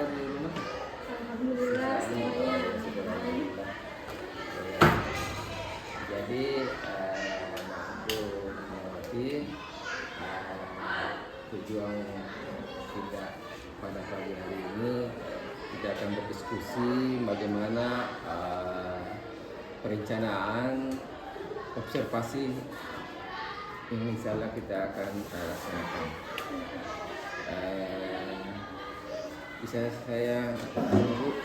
sekarang di rumah? Alhamdulillah semuanya aman. Jadi untuk mengerti tujuan kita pada pagi hari ini, kita akan berdiskusi bagaimana perencanaan observasi yang insya Allah kita akan laksanakan. Bisa saya Bu,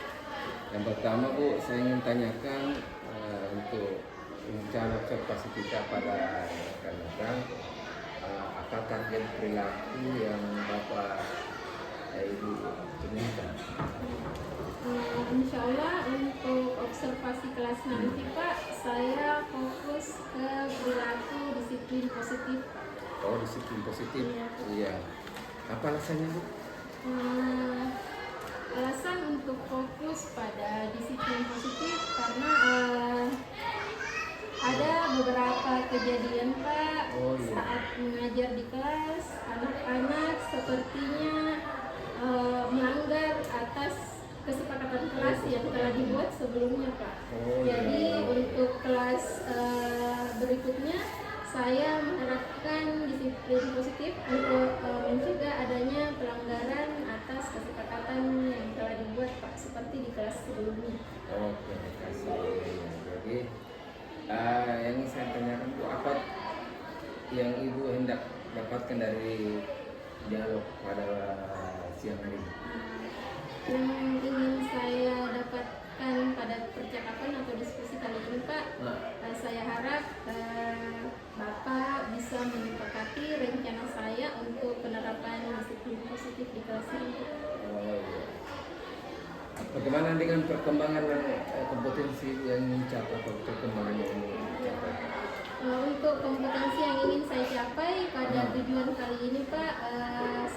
yang pertama Bu, saya ingin tanyakan untuk rencana observasi kita pada akan datang, apa target perilaku yang Bapak Ibu inginkan? Insya Allah untuk observasi kelas nanti Pak, saya fokus ke perilaku disiplin positif Pak. Oh, disiplin positif. Iya. Apa alasannya Bu? Alasan untuk fokus pada disiplin positif karena ada beberapa kejadian Pak saat mengajar di kelas, anak-anak sepertinya melanggar atas kesepakatan kelas yang telah dibuat sebelumnya Pak. Jadi untuk kelas berikutnya saya menerapkan disiplin positif untuk mencegah adanya pelanggaran atas kesepakatan yang telah dibuat Pak, seperti di kelas sebelumnya. Oke, terima kasih. Jadi yang ingin saya tanyakan Bu, apa yang Ibu hendak dapatkan dari dialog pada siang hari ini? Yang ingin saya dapatkan pada percakapan atau diskusi kali ini Pak, saya harap Bapak bisa menyepakati rencana saya untuk penerapan disiplin positif di kelas ini. Bagaimana dengan perkembangan dan kompetensi yang mencapai perkembangan yang mencapai? Untuk kompetensi yang ingin saya capai pada tujuan kali ini Pak,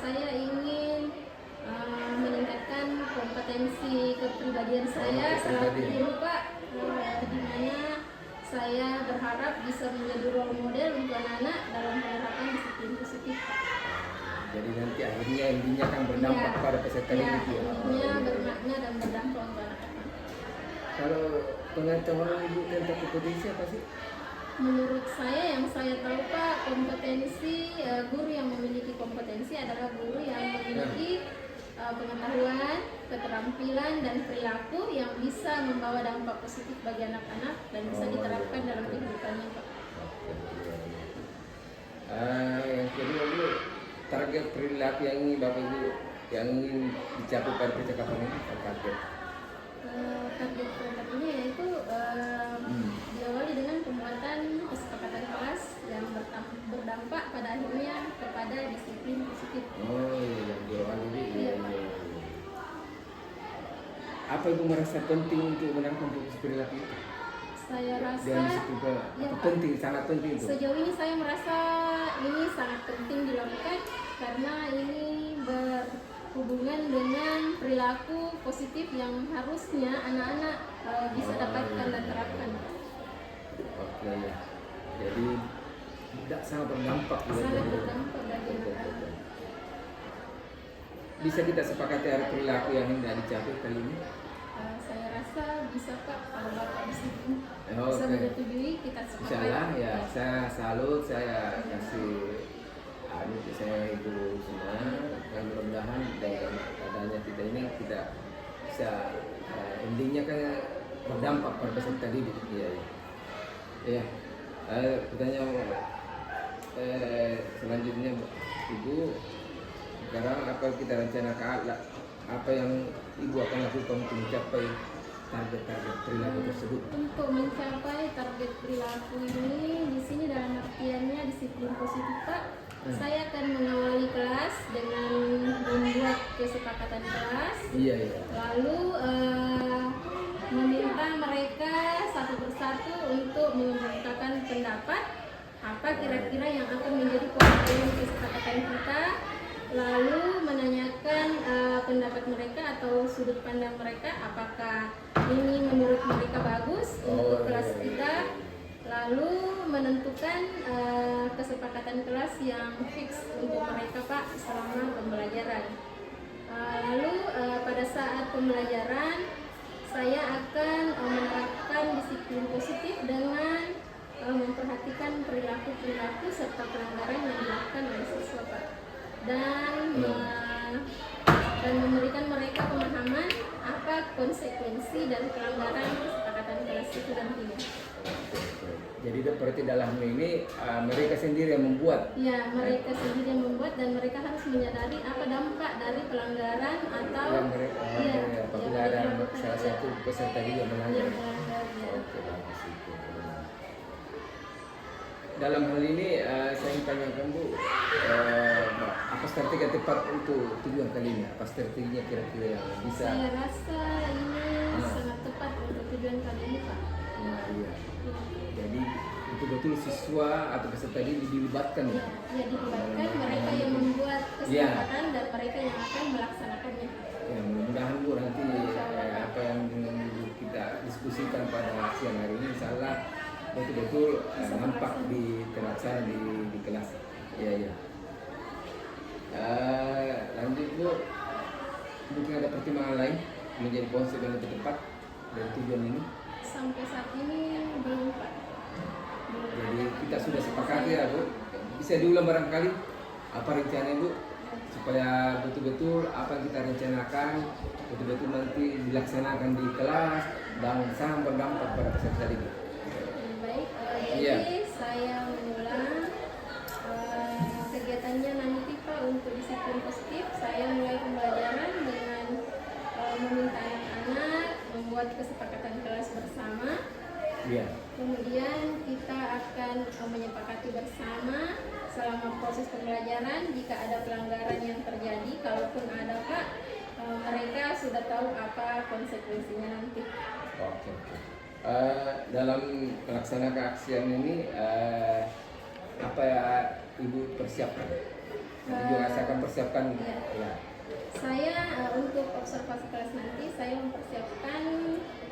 saya ingin meningkatkan kompetensi kepribadian saya selaku guru Pak, di mana saya berharap bisa menjadi role model untuk anak-anak dalam penerapan disiplin positif Pak. Jadi nanti akhirnya intinya kan berdampak pada peserta didik ya? Intinya bermakna dan berdampak untuk anak-anak. Kalau pengetahuan Ibu tentang kompetensi apa sih? Menurut saya, yang saya tahu Pak, kompetensi guru yang memiliki kompetensi adalah guru yang memiliki pengetahuan, keterampilan, dan perilaku yang bisa membawa dampak positif bagi anak-anak dan bisa diterapkan dalam kehidupannya Pak. Yang kedua Bu, target perilaku yang ingin Bapak Ibu yang ingin dicapai pada percakapan ini, target perilakunya yaitu diawali dengan pembuatan kesepakatan kelas yang berdampak pada akhirnya kepada disiplin positif. Oh iya, yang diawali ini. Iya. Apa Ibu merasa penting untuk menerapkan perilaku itu? Saya rasa penting, sangat penting itu. Sejauh ini saya merasa ini sangat penting dilakukan karena ini berhubungan dengan perilaku positif yang harusnya anak-anak bisa dapatkan dan terapkan. Oke, jadi tidak sangat berdampak. Sangat berdampak bagi anak-anak. Bisa kita sepakati ada perilaku yang hendak dicapai kali ini? Saya rasa bisa Pak, kalau Bapak bisa menyetujui kita sepakati. Insyaallah ya, saya salut, saya kasih saya Ibu semua, dan mudah-mudahan dengan adanya kita ini kita bisa intinya kan berdampak pada peserta didik. Iya. Pertanyaan selanjutnya Ibu, sekarang apa kita rencanakan, apa yang Ibu akan lakukan untuk mencapai target-target perilaku tersebut? Untuk mencapai target perilaku ini, di sini dalam artiannya disiplin positif Pak, saya akan mengawali kelas dengan membuat kesepakatan kelas. Lalu meminta mereka satu persatu untuk mengemukakan pendapat apa kira-kira yang akan menjadi poin kesepakatan kita, lalu menanyakan pendapat mereka atau sudut pandang mereka, apakah ini menurut mereka bagus untuk kelas kita, lalu menentukan kesepakatan kelas yang fix untuk mereka Pak selama pembelajaran. Lalu pada saat pembelajaran, saya akan menerapkan disiplin positif dengan memperhatikan perilaku-perilaku serta pelanggaran yang dilakukan oleh siswa, Pak. Dan memberikan mereka pemahaman apa konsekuensi dari pelanggaran kesepakatan kelas itu nantinya. Jadi berarti dalam ini mereka sendiri yang membuat. Ya, mereka sendiri yang membuat dan mereka harus menyadari apa dampak dari pelanggaran atau apabila ada salah satu peserta juga melanggar. Oke, bagus itu. Dalam hal ini saya ingin tanyakan Bu, apa strategi yang tepat untuk tujuan kali ini? Apa strateginya kira-kira yang bisa? Saya rasa ini sangat tepat untuk tujuan kali ini, Pak. Nah, iya. Jadi betul-betul siswa atau peserta ini dilibatkan ya? Ya, dilibatkan mereka yang membuat kesepakatan dan mereka yang akan melaksanakannya. Ya, mudah-mudahan Bu nanti apa yang kita diskusikan pada siang hari ini insyaallah betul-betul nampak di terlaksana di kelas. Iya, iya. Lanjut Bu, mungkin ada pertimbangan lain menjadi konsep yang lebih tepat dari tujuan ini? Sampai saat ini belum, Pak. Jadi kita sudah sepakati ya Bu, bisa diulang barangkali apa rencananya Bu, supaya betul-betul apa yang kita rencanakan betul-betul nanti dilaksanakan di kelas dan sangat berdampak pada peserta didik. Baik, jadi saya mengulang kegiatannya nanti Pak untuk disiplin positif. Saya mulai pembelajaran dengan meminta anak-anak membuat kesepakatan kelas bersama. Iya. Kemudian kita akan menyepakati bersama selama proses pembelajaran jika ada pelanggaran yang terjadi, kalaupun ada Pak, mereka sudah tahu apa konsekuensinya nanti. Oke. Dalam melaksanakan keaksian ini apa ya Ibu persiapkan? Ibu akan persiapkan. Ya. Saya untuk observasi kelas nanti saya mempersiapkan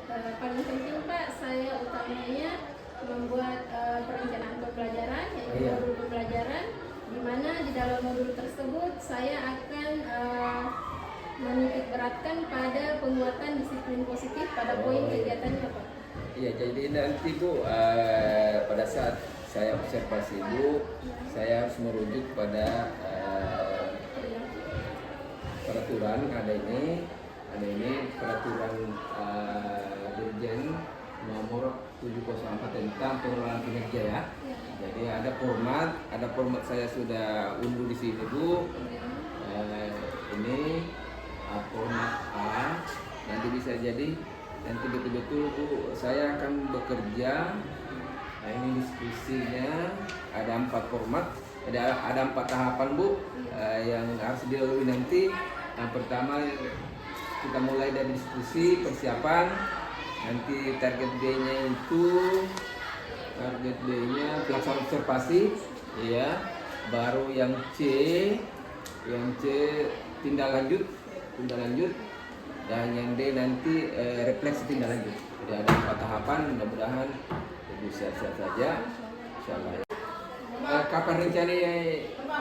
paling penting Pak, saya utamanya membuat perencanaan pembelajaran yaitu modul pembelajaran, di mana di dalam modul tersebut saya akan menitik beratkan pada penguatan disiplin positif pada poin kegiatannya Pak. Iya, jadi nanti Bu pada saat saya observasi Bu, saya harus merujuk pada peraturan ada ini peraturan Dirjen nomor 704 tentang pengelolaan kinerja ya. Jadi ada format saya sudah unduh di sini Bu. Ini format A, nanti bisa jadi nanti betul-betul Bu saya akan bekerja. Nah, ini diskusinya ada 4 format, ada 4 tahapan Bu yang harus dilalui nanti. Yang pertama kita mulai dari diskusi persiapan, nanti target B-nya pelaksanaan observasi, ya. Baru yang C tindak lanjut, dan yang D nanti refleksi tindak lanjut. Jadi ada 4 tahapan, mudah-mudahan Ibu sehat-sehat saja, insyaallah. Kapan rencana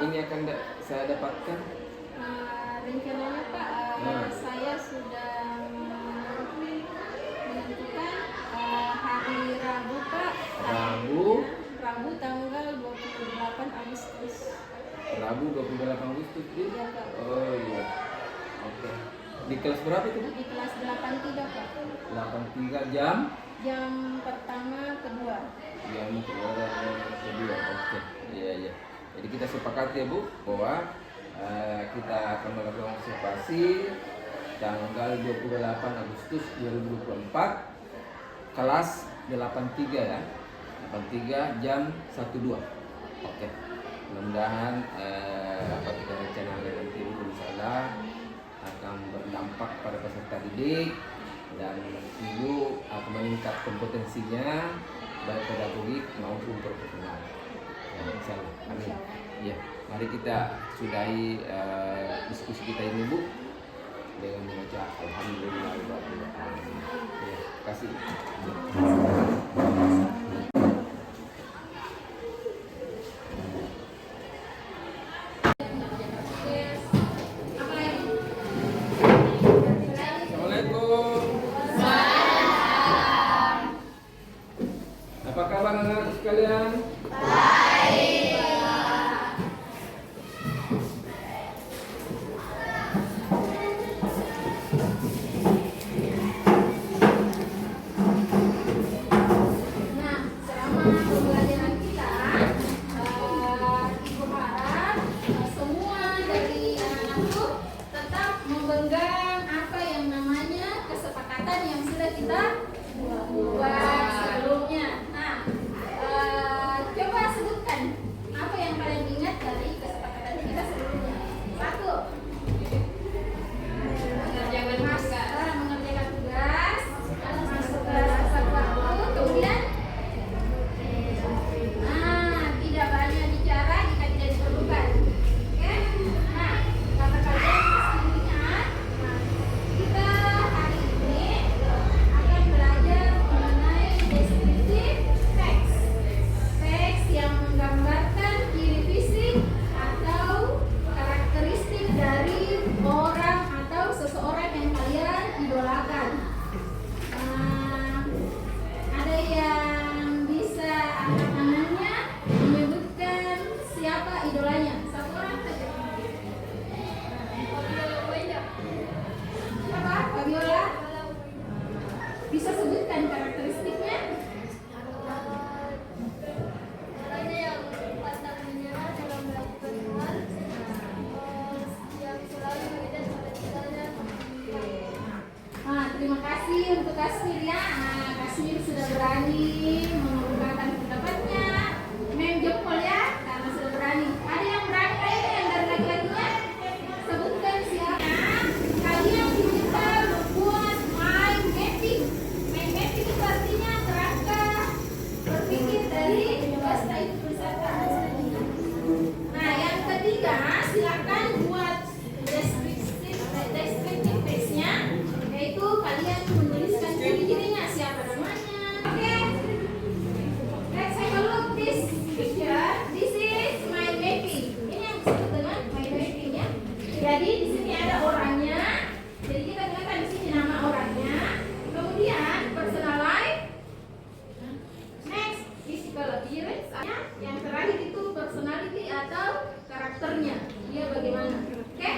ini akan saya dapatkan? Rencananya Pak, saya sudah menentukan hari Rabu Pak. Rabu tanggal 28 Agustus. Rabu 28 Agustus Iya Pak. Oh iya. Oke. Di kelas berapa itu? Di kelas 83 Pak. 83 jam? Jam pertama kedua. Jam kedua. Oke. Iya. Jadi kita sepakat ya Bu bahwa kita akan melakukan observasi tanggal 28 Agustus 2024 kelas 83 ya. 83 jam 12. Oke. Mudah-mudahan apa kita rencanakan nanti insyaallah akan berdampak pada peserta didik dan Ibu akan meningkat kompetensinya baik pedagogik maupun profesional. Ya, insyaallah. Amin. Ya, mari kita sudahi diskusi kita ini Bu dengan membaca alhamdulillahirabbil alamin. Ya, terima kasih. Assalamualaikum. kesepakatan yang sudah kita buat sebelumnya. Nah, coba sebutkan apa yang kalian ingat dari kesepakatan kita sebelumnya. 1. Mengerjakan tugas, masuk ke tepat waktu, kemudian tidak banyak bicara jika tidak diperlukan. Oke? Nah, kata kalian masih ingat, kita hari ini akan belajar mengenai deskriptif teks. Teks yang menggambarkan ciri fisik atau karakteristik dari orang atau seseorang yang kalian idolakan. Ada yang bisa angkat tangannya menyebutkan siapa idolanya? Satu orang saja. Siapa? Fabiola? Bisa sebutkan karakteristiknya? Orangnya yang pantang menyerah dalam melakukan hal, yang selalu mengejar cita-citanya. Terima kasih untuk Kasmir ya. Kasmir sudah berani mengungkapkan pendapatnya. Mem jempol ya, karena sudah berani. Ada yang berani lainnya yang dari laki-lakinya? Sebutkan siapa. Kalian diminta membuat mind mapping. Mind mapping itu artinya kerangka berpikir dari bahasa itu bersama. Nah, yang ketiga, silakan buat deskriptif teksnya, yaitu kalian menuliskan ciri-cirinya, siapa namanya. Oke. Let's have a look this picture. This is mind mapping. Ini yang disebut dengan mind mapping ya. Jadi di sini ada orangnya. Jadi kita gunakan di sini nama orangnya. Kemudian personal life. Next, physical appearance. Yang terakhir itu personality atau karakternya. Dia bagaimana? Oke?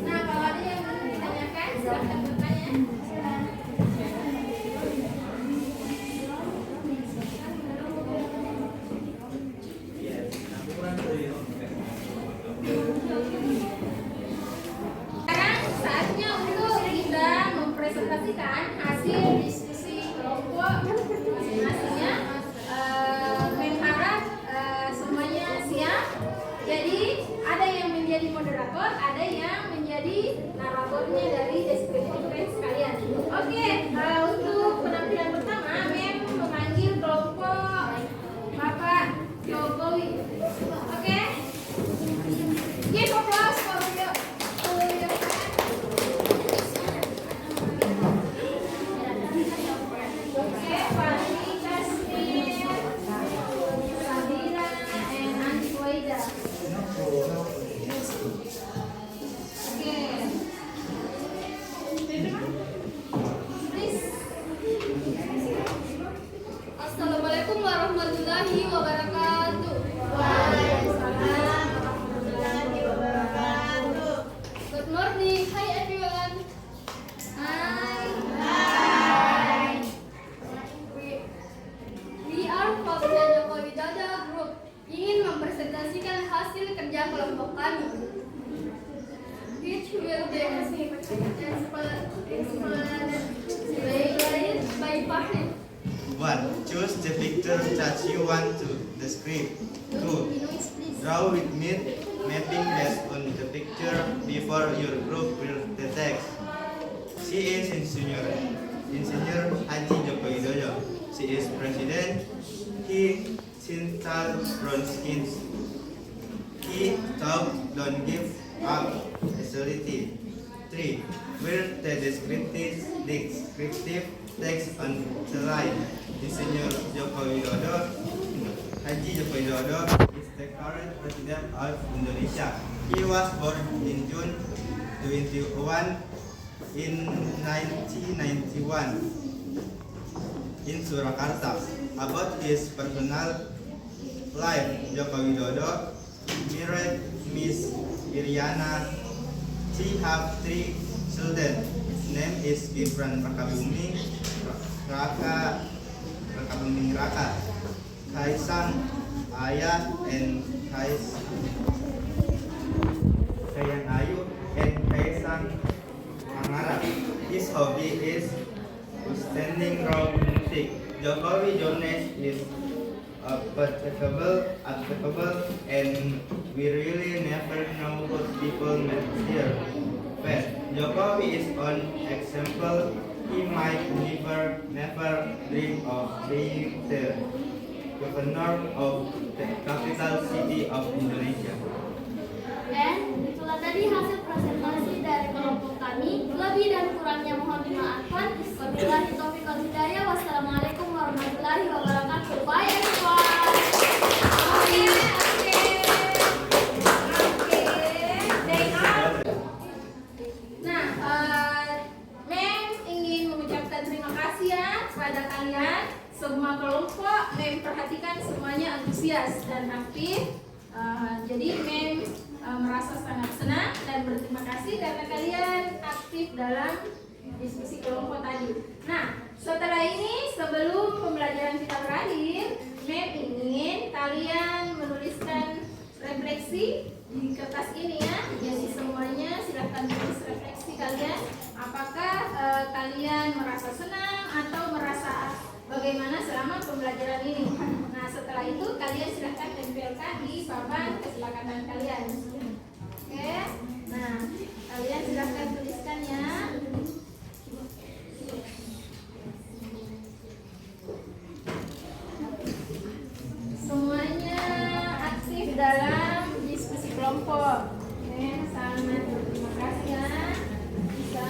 Nah, kalau ada yang mau ditanyakan, silahkan bertanya. Sekarang saatnya untuk kita mempresentasikan hasil diskusi kelompok masing-masingnya. Mengharap semuanya siap. Jadi ada yang menjadi moderator, ada yang menjadi naratornya dari deskriptif teks kalian. Oke, untuk penampilan pertama, Mem memanggil kelompok Bapak Jokowi. Oke? Give applause for your Oke, Fadli, Kasmir, Sabira, and Andi Waida. Oke. Please. Assalamualaikum warahmatullahi wabarakatuh. Waalaikumsalam warahmatullahi wabarakatuh. Good morning, hi everyone. Hai. We are Fauzia Joko Widodo Group ingin mempresentasikan hasil kerja kelompok kami, which will be displayed by Fahri. 1. Choose the picture that you want to describe. 2. Draw with mapping based on the picture before your group builds the text. She is Insinyur Haji Joko Widodo. She is president. He Sintal brown skins. He talk don't give up facility. 3. Where the descriptive text on slide. Insinyur Joko Widodo Haji Joko Widodo is the current president of Indonesia. He was born in June 21 in 1991 in Surakarta. About his Live Joko Widodo married Miss Iriana. She have 3 children. Name is Gibran Rakabuming Raka, Kaisang Ayah, and Kayang Ayu, and Kaisang Amara. His hobby is standing rock music. Jokowi Jones is applicable, and we really never know what people met here. But Jokowi is an example. He might never dream of being the governor of the capital city of Indonesia. Dan itulah tadi hasil presentasi dari kelompok kami. Lebih dan kurangnya mohon dimaafkan. Wabillahi taufiq wal hidayah. Wassalamualaikum warahmatullahi wabarakatuh. Bye everyone. Oke. Nah, Mem ingin mengucapkan terima kasih ya kepada kalian semua kelompok. Mem perhatikan semuanya antusias dan aktif. Jadi Mem merasa sangat senang dan berterima kasih karena kalian aktif dalam diskusi kelompok tadi. Nah, setelah ini sebelum pembelajaran kita berakhir, Mem ingin kalian menuliskan refleksi di kertas ini ya. Jadi semuanya silahkan tulis refleksi kalian. Apakah kalian merasa senang atau merasa bagaimana selama pembelajaran ini? Nah, setelah itu kalian silahkan tempelkan di papan kesepakatan kalian. Oke, nah kalian silahkan tuliskan ya. Semuanya aktif dalam diskusi kelompok. Oke, sangat terima kasih ya. Bisa.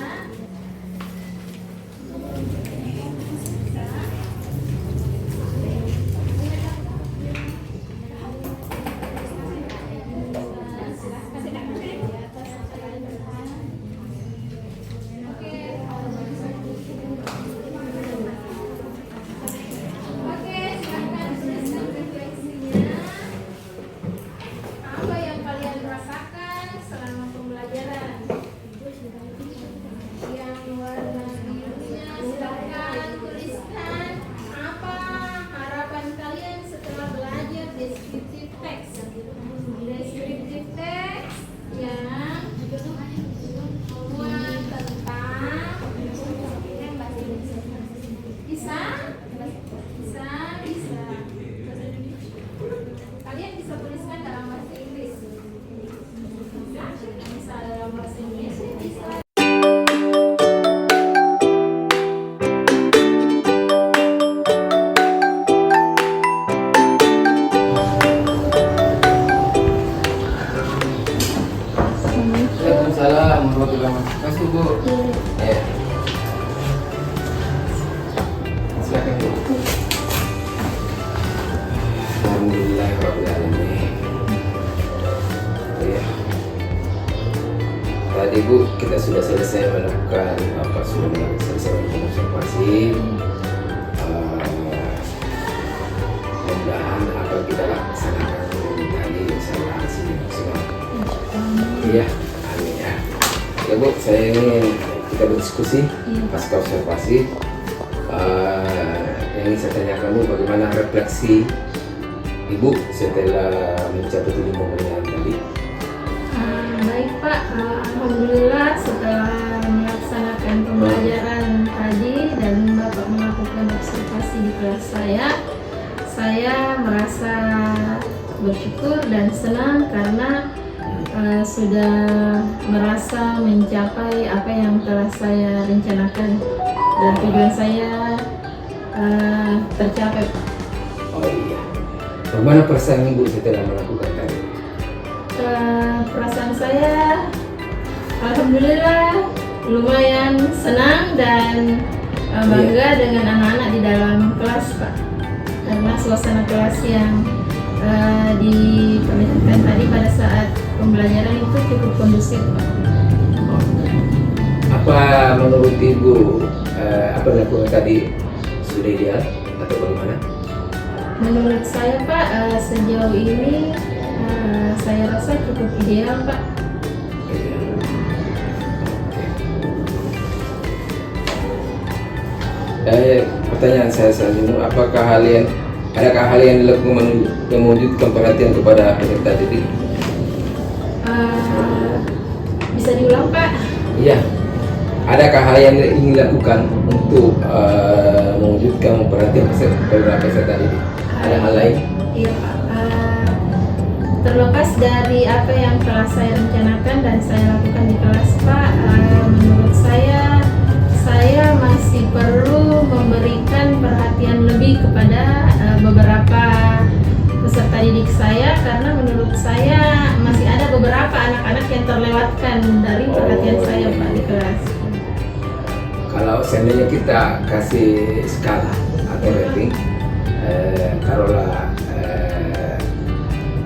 Tadi Bu, kita sudah selesai melakukan observasi. Mudah-mudahan apa kita laksanakan tadi saya hasilnya maksimal. Iya, amin ya. Ya Bu, saya ingin kita berdiskusi pasca observasi. Yang ingin saya tanyakan Bu, bagaimana refleksi Ibu setelah mencapai 5 pertanyaan tadi? Baik Pak, alhamdulillah setelah melaksanakan pembelajaran tadi dan Bapak melakukan observasi di kelas saya merasa bersyukur dan senang karena sudah merasa mencapai apa yang telah saya rencanakan dan tujuan saya tercapai. Oh iya, bagaimana perasaan Ibu setelah melakukan tadi? Perasaan saya alhamdulillah lumayan senang dan bangga dengan anak-anak di dalam kelas Pak, karena suasana kelas yang diperlihatkan tadi pada saat pembelajaran itu cukup kondusif Pak. Apa menurut Ibu apa yang dilakukan tadi sudah ideal atau bagaimana? Menurut saya Pak, sejauh ini saya rasa cukup ideal Pak. Pertanyaan saya selanjutnya, adakah hal yang dilakukan yang mewujudkan perhatian kepada peserta didik? Bisa diulang Pak? Iya. Adakah hal yang ingin dilakukan untuk mewujudkan perhatian kepada peserta didik? Ada hal lain? Iya Pak. Terlepas dari apa yang telah saya rencanakan dan saya lakukan di kelas Pak, menurut saya masih perlu memberikan perhatian lebih kepada beberapa peserta didik saya, karena menurut saya masih ada beberapa anak-anak yang terlewatkan dari perhatian saya Pak di kelas. Kalau seandainya kita kasih skala atau rating, taruhlah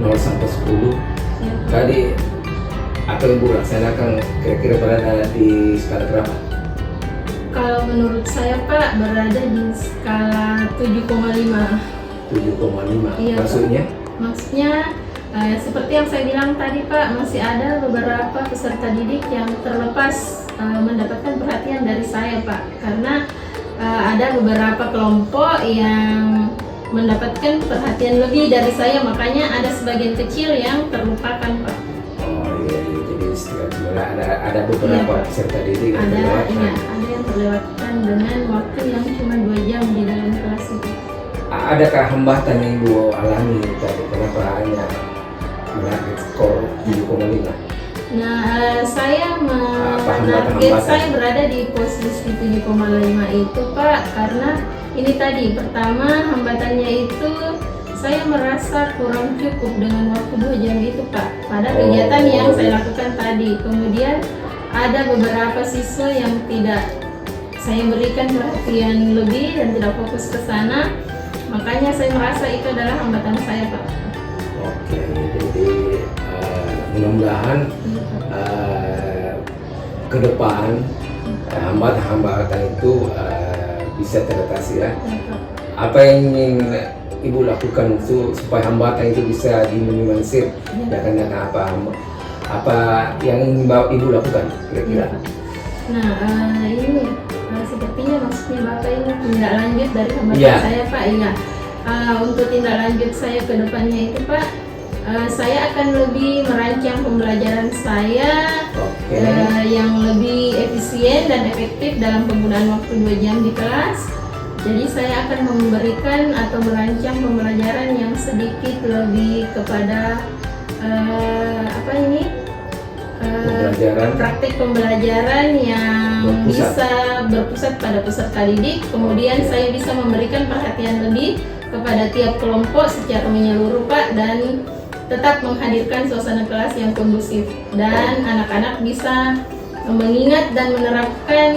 0 sampai 10, tadi apa yang Bu laksanakan kira-kira berada di skala berapa? Kalau menurut saya Pak berada di skala 7,5. 7,5. Iya, Maksudnya? Maksudnya seperti yang saya bilang tadi Pak, masih ada beberapa peserta didik yang terlepas mendapatkan perhatian dari saya Pak, karena ada beberapa kelompok yang mendapatkan perhatian lebih dari saya, makanya ada sebagian kecil yang terlupakan Pak. Oh iya, jadi sebenarnya ada beberapa Iya, peserta didik yang Ada terlewatkan. ada yang terlewatkan dengan waktu yang cuma 2 jam di dalam kelas itu. Adakah hambatan yang Ibu alami tadi? Kenapa hanya menarget skor 7,5? Nah, saya menarget hambatan? saya berada di posisi 7,5 itu Pak, karena ini tadi pertama hambatannya itu saya merasa kurang cukup dengan waktu 2 jam itu Pak pada kegiatan yang saya lakukan tadi. Kemudian ada beberapa siswa yang tidak saya berikan perhatian lebih dan tidak fokus ke sana, makanya saya merasa itu adalah hambatan saya Pak. Oke, jadi mudah-mudahan ke depan hambatan-hambatan itu bisa teratasi ya. Apa yang ingin Ibu lakukan supaya hambatan itu bisa diminimalisir? Ya kan, apa yang ingin Ibu lakukan kira-kira? Nah, ini sepertinya maksudnya Bapak ini tindak lanjut dari hambatan Iya. saya Pak. Iya. Untuk tindak lanjut saya ke depannya itu Pak, saya akan lebih merancang pembelajaran saya yang lebih efisien dan efektif dalam penggunaan waktu 2 jam di kelas. Jadi saya akan memberikan atau merancang pembelajaran yang sedikit lebih kepada praktik pembelajaran yang bisa berpusat pada peserta didik. Kemudian saya bisa memberikan perhatian lebih kepada tiap kelompok secara menyeluruh Pak, dan tetap menghadirkan suasana kelas yang kondusif, dan anak-anak bisa mengingat dan menerapkan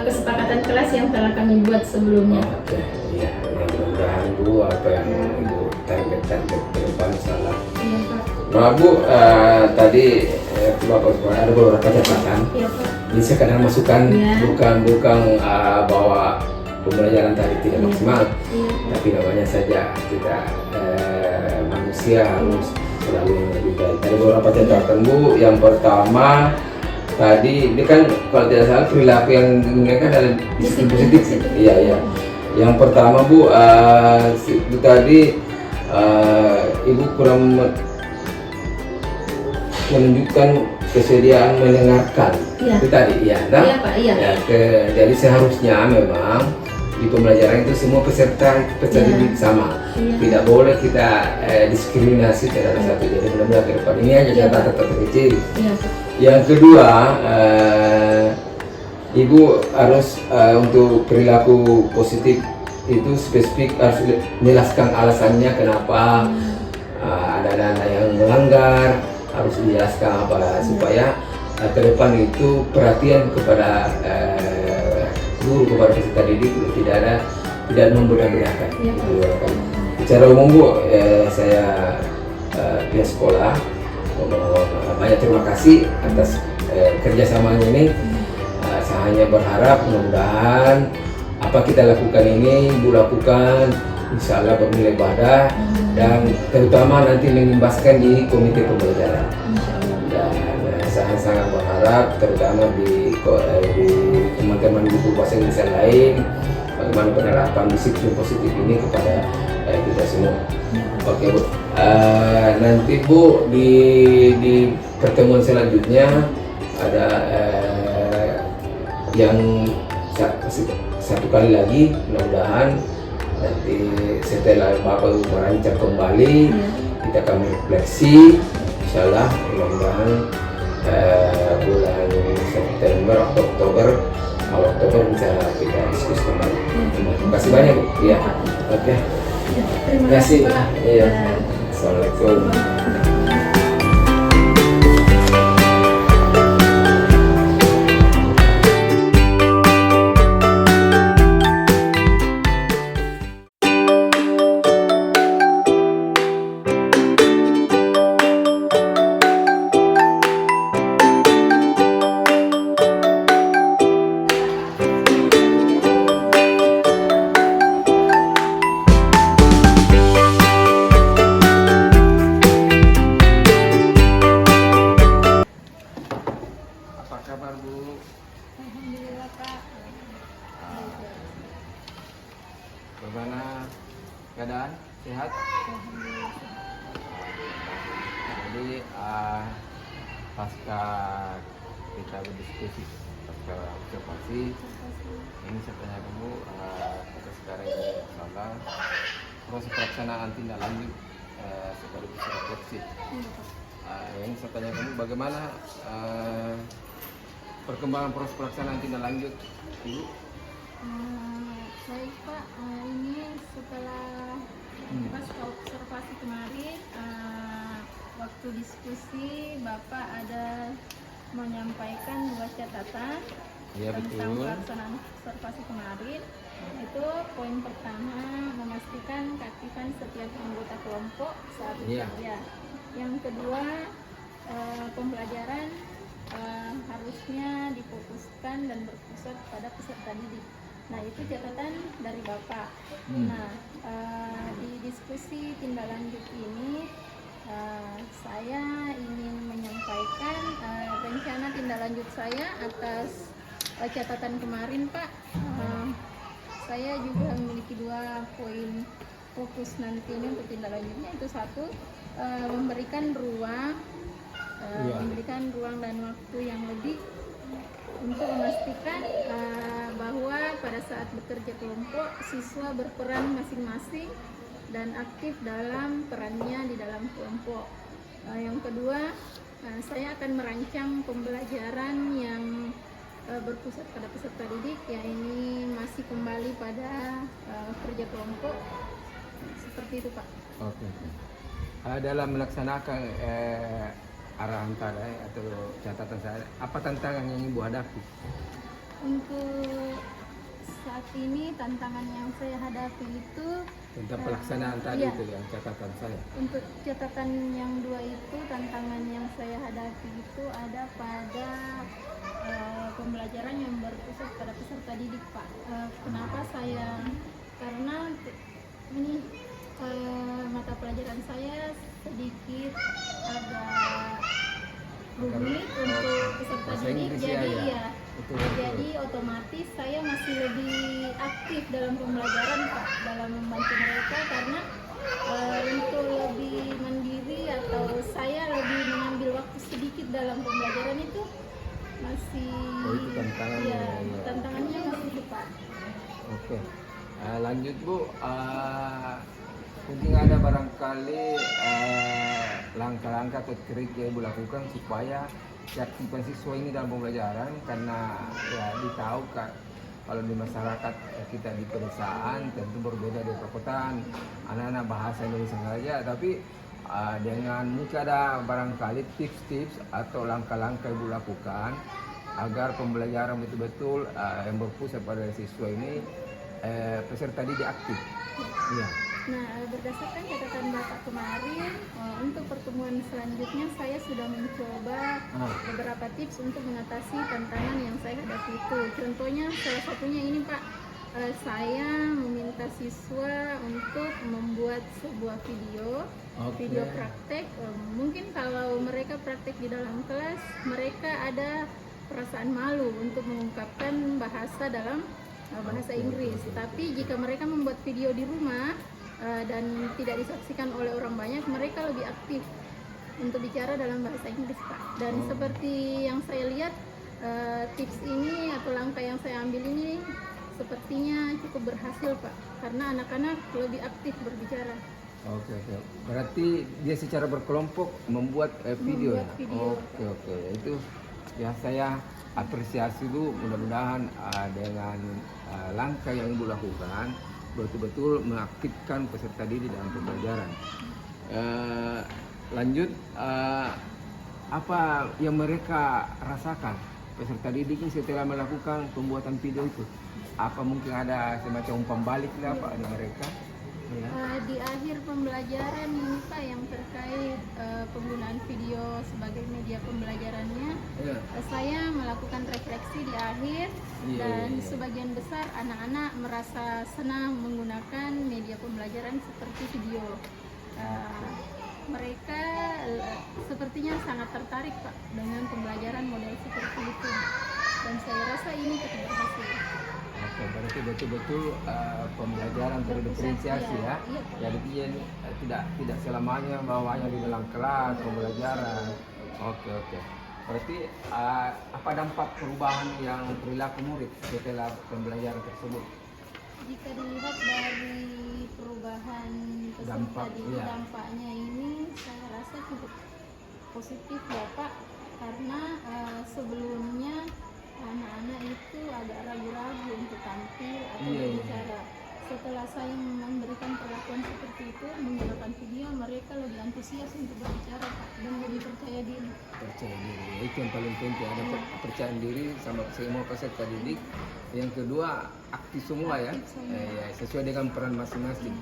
kesepakatan kelas yang telah kami buat sebelumnya. Oke, iya, mudah-mudahan Bu apa yang Ibu targetkan ke depan salah. Iya Pak. Nah Bu, tadi Bapak ada beberapa catatan. Iya Pak. Ini sekadar masukan, Iya. bukan bahwa pembelajaran tadi tidak maksimal, Iya. tapi namanya saja kita manusia harus selalu lebih baik. Ada beberapa catatan Bu. Yang pertama tadi ini kan kalau tidak salah perilaku yang digunakan adalah disiplin positif. Iya iya. Yang pertama Bu, itu tadi Ibu kurang menunjukkan kesediaan mendengarkan. Iya. Itu tadi ya. Nah? Iya Pak. Iya. Ya, jadi seharusnya memang di pembelajaran itu semua peserta didik sama. Iya. Tidak boleh kita diskriminasi terhadap satu. Jadi benar-benar ke depan ini aja Iya, catatan terkecil. Iya Pak. Yang kedua, Ibu harus untuk perilaku positif itu spesifik, harus menjelaskan alasannya kenapa ada anak yang melanggar, harus dijelaskan apa supaya ke depan itu perhatian kepada guru, kepada peserta didik tidak membeda-bedakan. Iya, Pak. Secara umum Bu, saya pihak sekolah banyak terima kasih atas kerjasamanya ini. Saya hanya berharap mudah-mudahan apa kita lakukan ini, Bu lakukan, insya Allah bernilai ibadah dan terutama nanti mengimbaskan di komite pembelajaran. Dan saya sangat berharap terutama di teman-teman guru bahasa Indonesia lain bagaimana penerapan disiplin positif ini kepada kita semua. Oke Bu, nanti Bu di pertemuan selanjutnya ada yang satu kali lagi, mudah-mudahan nanti setelah Bapak merancang kembali kita akan refleksi, insyaallah mudah-mudahan bulan September atau Oktober, awal Oktober bisa kita diskusi kembali. Terima kasih banyak Bu. Ya, oke. Terima kasih Pak. Iya. Assalamualaikum. Apa kabar Bu? Alhamdulillah Pak. Bagaimana keadaan? Sehat? Alhamdulillah. Jadi pasca kita berdiskusi, pasca observasi, ini saya tanya kamu, kita sekarang ini masalah proses pelaksanaan tindak lanjut sekaligus refleksi. Yang saya tanya kamu, bagaimana perkembangan proses pelaksanaan tindak lanjut Ibu? Baik Pak, ini setelah pasca observasi kemarin, waktu diskusi Bapak ada menyampaikan 2 catatan Iya tentang betul. pelaksanaan observasi kemarin. Itu poin pertama, memastikan keaktifan setiap anggota kelompok saat Iya. bekerja. Yang kedua, pembelajaran harusnya difokuskan dan berpusat pada peserta didik. Nah, itu catatan dari Bapak. Nah, di diskusi tindak lanjut ini saya ingin menyampaikan rencana tindak lanjut saya atas catatan kemarin Pak. Saya juga memiliki 2 poin fokus nantinya untuk tindak lanjutnya. Itu satu, memberikan ruang dan waktu yang lebih untuk memastikan bahwa pada saat bekerja kelompok siswa berperan masing-masing dan aktif dalam perannya di dalam kelompok. Yang kedua, saya akan merancang pembelajaran yang berpusat pada peserta didik, ya ini masih kembali pada kerja kelompok, seperti itu Pak. Oke. Dalam melaksanakan arahan tadi atau catatan saya, apa tantangan yang Ibu hadapi? Untuk saat ini tantangan yang saya hadapi itu Tentang pelaksanaan tadi iya. itu yang catatan saya. Untuk catatan yang 2 itu, tantangan yang saya hadapi itu ada pada pembelajaran yang berpusat pada peserta didik Pak. Kenapa saya? Karena ini mata pelajaran saya sedikit agak rumit untuk peserta Bahasa didik, Inggris jadi ya. Betul. jadi otomatis saya masih lebih aktif dalam pembelajaran Pak, dalam membantu mereka, karena untuk lebih mandiri atau saya lebih mengambil waktu sedikit dalam pembelajaran itu masih itu tantangannya, ya, ya. tantangannya masih itu Pak. Oke. Lanjut Bu, mungkin ada barangkali langkah-langkah atau trik yang Ibu lakukan supaya keaktifan siswa ini dalam pembelajaran, karena ya ditahu kan kalau di masyarakat kita di pedesaan tentu berbeda dari perkotaan, anak-anak bahasa Indonesia saja, tapi dengan mungkin ada barangkali tips-tips atau langkah-langkah Ibu lakukan agar pembelajaran betul-betul yang berpusat pada siswa ini peserta didik aktif. Ya. Nah, berdasarkan catatan Bapak kemarin, untuk pertemuan selanjutnya saya sudah mencoba beberapa tips untuk mengatasi tantangan yang saya hadapi itu. Contohnya salah satunya ini Pak, saya meminta siswa untuk membuat sebuah video praktek. Mungkin kalau mereka praktek di dalam kelas, mereka ada perasaan malu untuk mengungkapkan bahasa dalam bahasa Inggris. Tapi jika mereka membuat video di rumah dan tidak disaksikan oleh orang banyak, mereka lebih aktif untuk bicara dalam bahasa Inggris, Pak. Dan seperti yang saya lihat, tips ini atau langkah yang saya ambil ini sepertinya cukup berhasil, Pak, karena anak-anak lebih aktif berbicara. Oke. Berarti dia secara berkelompok membuat video. Membuat video. Oke. Itu ya saya apresiasi Bu. Mudah-mudahan dengan langkah yang Ibu lakukan betul-betul mengaktifkan peserta didik dalam pembelajaran. Lanjut, apa yang mereka rasakan peserta didik ini setelah melakukan pembuatan video itu? Apa mungkin ada semacam umpan balik lah Pak dari mereka? Ya. Di akhir pembelajaran ini Pak, yang terkait penggunaan video sebagai media pembelajarannya, saya melakukan refleksi di akhir, dan sebagian besar anak-anak merasa senang menggunakan media pembelajaran seperti video. Mereka sepertinya sangat tertarik Pak dengan pembelajaran model seperti itu, dan saya rasa ini cukup berhasil. Oke, berarti betul-betul pembelajaran terdiferensiasi ya. Jadi dia tidak selamanya bahwa hanya di dalam kelas pembelajaran. Oke. Berarti apa dampak perubahan yang perilaku murid setelah pembelajaran tersebut? Jika dilihat dari perubahan peserta didik, dampaknya ini saya rasa cukup positif ya Pak, karena sebelumnya anak-anak itu agak ragu-ragu untuk tampil atau berbicara. Setelah saya memberikan perlakuan seperti itu menggunakan video, mereka lebih antusias untuk berbicara Pak, dan lebih percaya diri. Itu yang paling penting, ada percaya diri sama semua peserta didik. Yang kedua, aktif semua ya, sesuai dengan peran masing-masing.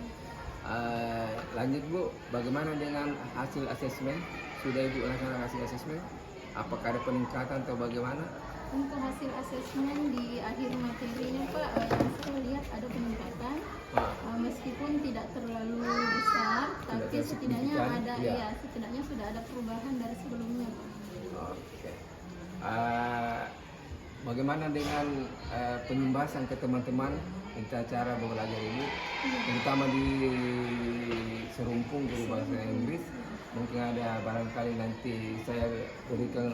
Lanjut Bu, bagaimana dengan hasil asesmen? Sudah Ibu lakukan hasil asesmen? Apakah ada peningkatan atau bagaimana? Untuk hasil asesmen di akhir materinya Pak, yang saya lihat ada peningkatan, meskipun tidak terlalu besar, tapi setidaknya ada setidaknya sudah ada perubahan dari sebelumnya Pak. Oke. Bagaimana dengan penyembasan ke teman-teman tentang cara belajar ini, terutama di Serumpung guru bahasa Inggris? Mungkin ada barangkali nanti saya berikan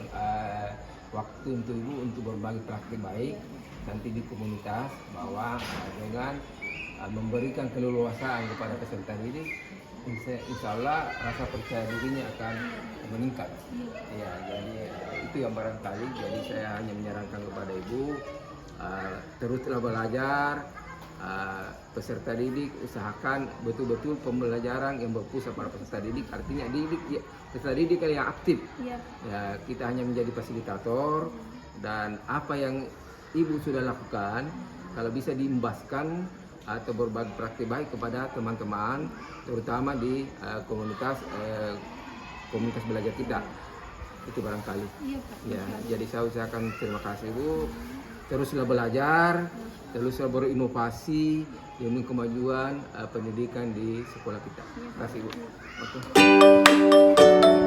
waktu untuk Ibu untuk berbagi praktik baik nanti di komunitas, bahwa dengan memberikan keleluasaan kepada peserta didik, insya Allah rasa percaya dirinya akan meningkat. Ya, jadi itu yang barangkali. Jadi saya hanya menyarankan kepada Ibu, teruslah belajar. Peserta didik usahakan betul-betul pembelajaran yang berpusat pada peserta didik, artinya peserta didik yang aktif. Ya, kita hanya menjadi fasilitator, dan apa yang Ibu sudah lakukan kalau bisa diimbaskan atau berbagi praktik baik kepada teman-teman, terutama di komunitas belajar kita, itu barangkali. Ya, jadi saya usahakan. Terima kasih Bu, teruslah belajar, teruslah berinovasi demi kemajuan pendidikan di sekolah kita. Terima kasih Bu. Oke.